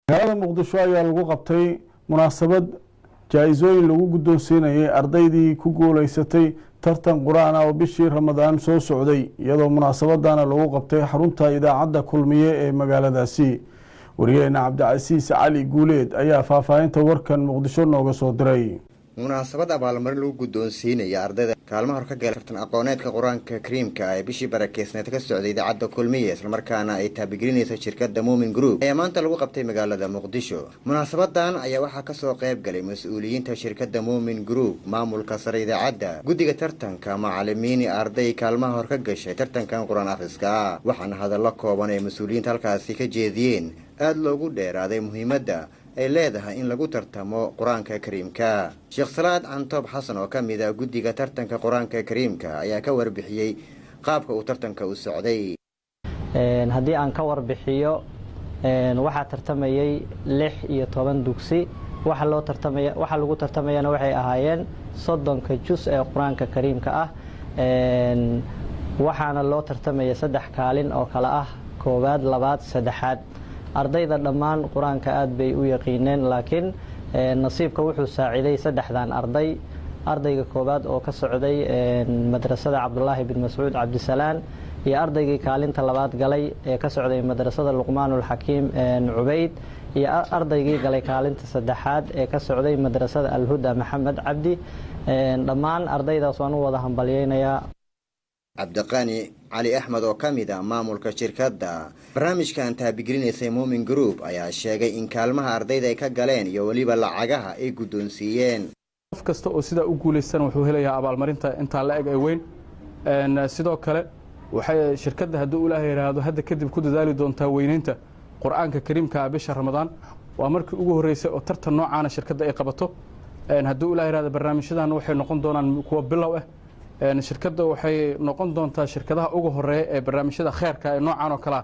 magaalada muqdisho ayaa lagu qabtay munaasabad jaa-isooyin lagu guddoonsiinayay ardaydii ku guuleysatay tartan quraan ah oo bishii ramadaan soo socday iyadoo munaasabadana lagu qabtay xarunta idaacadda kulmiye ee magaaladaasi wariyaheena cabdicasiis cali guuleed ayaa faahfaahinta warkan muqdisho nooga soo diray. munaasabad abaalmarin lagu guddoonsiinaya ardayda kaalmaha hor ka galay tartan aqooneedka quraanka kariimka ee bishii barakeysneed ka socday idaacadda kulmiye isla markaana ay taabigelinayso shirkadda Moomin Group ayaa maanta lagu qabtay magaalada Muqdisho. munaasabadan ayaa waxaa ka soo qayb galay mas'uuliyiinta shirkadda Moomin Group, maamulka sare idaacadda, guddiga tartanka, macallimiin iyo arday kaalmaha hor ka gashay tartankan quraan akhriska. waxaana hadallo kooban ee mas'uuliyiinta halkaasi ka jeediyeen aad loogu dheeraaday muhiimadda ay leedahay in lagu tartamo quraanka kariimka. Sheekh Salaad Cantoob Xasan oo ka mid ah guddiga tartanka quraanka kariimka ayaa ka warbixiyay qaabka uu tartanka u socday. haddii aan ka warbixiyo waxaa tartamayay 6 iyo 10 dugsi waxa lagu tartamayana waxay ahaayeen 30 juz ee quraanka kariimka ah waxaana loo tartamayay 3 kaalin oo kala ah koowaad, labaad, saddexaad. ardayda dhammaan quraanka aad bay u yaqiineen laakiin nasiibka wuxuu saaciday 3dan ardayga koowaad oo ka socday madrasada Cabdullaahi bin Mas'uud Cabdisalaan iyo ardaygii kaalinta labaad galay ee ka socday madrasada Luqmaanul Hakiim Ubayd iyo ardaygii galay kaalinta saddexaad ee ka socday madrasada Al-Huda Maxamed Cabdi. dhammaan ardaydaas waan u wada hambalyeynaya. Cabdiqani Cali Axmed oo ka mid ah maamulka shirkadda barnaamijkan taabigelinaysa Moomin Group ayaa sheegay in kaalmaha ardayda ay ka galeen iyo waliba lacagaha ay guddoonsiiyeen. qof kasta oo sida u guuleysan wuxuu helayaa abaalmarinta inta la eg ay weyn. sidoo kale waxay shirkadda haddii Ilaahay yiraahdo hadda kadib ku dadaali doontaa weynaynta quraanka kariimka bisha Ramadaan. waa markii ugu horeysay oo tartan noocan shirkadda ay qabato. haddii Ilaahay yiraahdo barnaamijyadan waxay noqon doonaan kuwa bilow ah. shirkadda waxay noqon doontaa shirkadaha ugu horeeya ee barnaamijyada khayrka ee noocan oo kala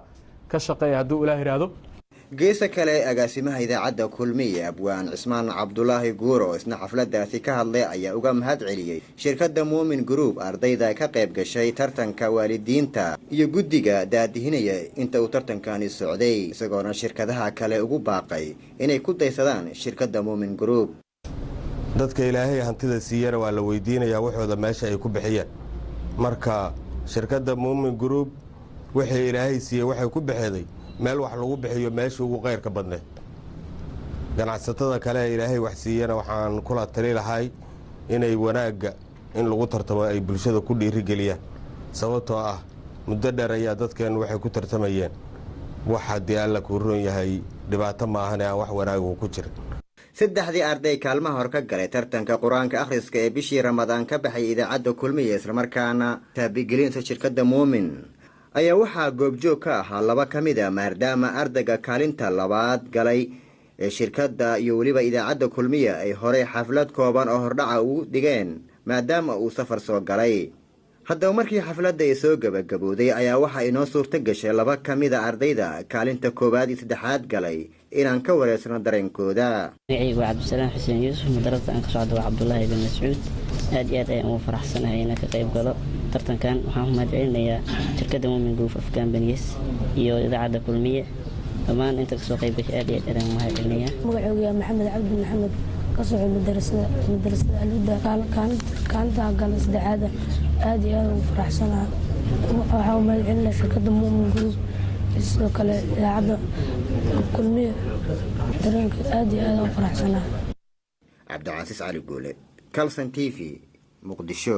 ka shaqeeya haddii Ilaahay yiraahdo. geesa kale agaasimaha idaacadda kulmiye Abwaan Cismaan Cabdullaahi Guuro isna xafladaasi ka hadlay ayaa uga mahad celiyay shirkadda Moomin Group ardayda ka qayb gashay tartanka, waalidiinta iyo guddiga daadihinaya inta uu tartankani socday, isagoona shirkadaha kale ugu baaqay inay ku daysadaan shirkadda Moomin Group. dadka Ilaahay hantida siiyana waa la weydiinayaa waxooda meesha ay ku bixiyeen. marka shirkadda Moomin Group wixii Ilaahay siiyay waxay ku bixeeday meel wax lagu bixiyo meesha ugu qeyrka badneed. ganacsatada kale Ilaahay wax siiyana waxaan kula tali lahay inay wanaaga in lagu tartamo ay bulshada ku dhiirigeliyaan, sababtoo ah muddo dheer ayaa dadkeen waxay ku tartamayeen wax haddii Alla ku roon yahay dhibaato ma ahan aan wax wanaag ku jirin. 3 arday kaalmaha hor ka galay tartanka quraanka akhriska ee bishii Ramadaan ka baxay idaacadda kulmiye isla markaana taabigelinaysa shirkadda Moomin ayaa waxaa goobjoog ka ahaa 2 ka mid ah maadaama ardayga kaalinta labaad galay ee shirkadda iyo waliba idaacadda kulmiye ay hore xaflad kooban oo hordhaca ugu dhigeen maadaama uu safar soo galay. haddaba markii xafladda ay soo gabagabowday ayaa waxaa inoo suurto gashay 2 ka mid ah ardayda kaalinta koowaad iyo saddexaad galay inaan ka wareysano dareenkooda. magacaygu waa Cabdisalaan Xuseen Yuusuf, madrasada aan ka socdo waa Cabdullaahi bin Mas'uud. aad iyo aad ayaan ugu faraxsanahay inaan ka qayb galo tartankan. waxaan u mahadcelinayaa shirkadda Moomin Group of Companies iyo idaacadda kulmiye dhammaan inta kasoo qayb gashay aad iyo aad ayaan u mahadcelinayaa. magacaygu waa Maxamed Cabdi Maxamed ka socdo madrasada Al-Huda kaalinta galay saddexaad. aad iyo aad ugu faraxsanahay. waxaan u mahadcelinayaa shirkadda Moomin Group sidoo kale idaacadda kulmiye dareenka aad iyo aad ugu faraxsanahay. Cabdicasiis Cali Guuleed, Kalsan TV, Muqdisho.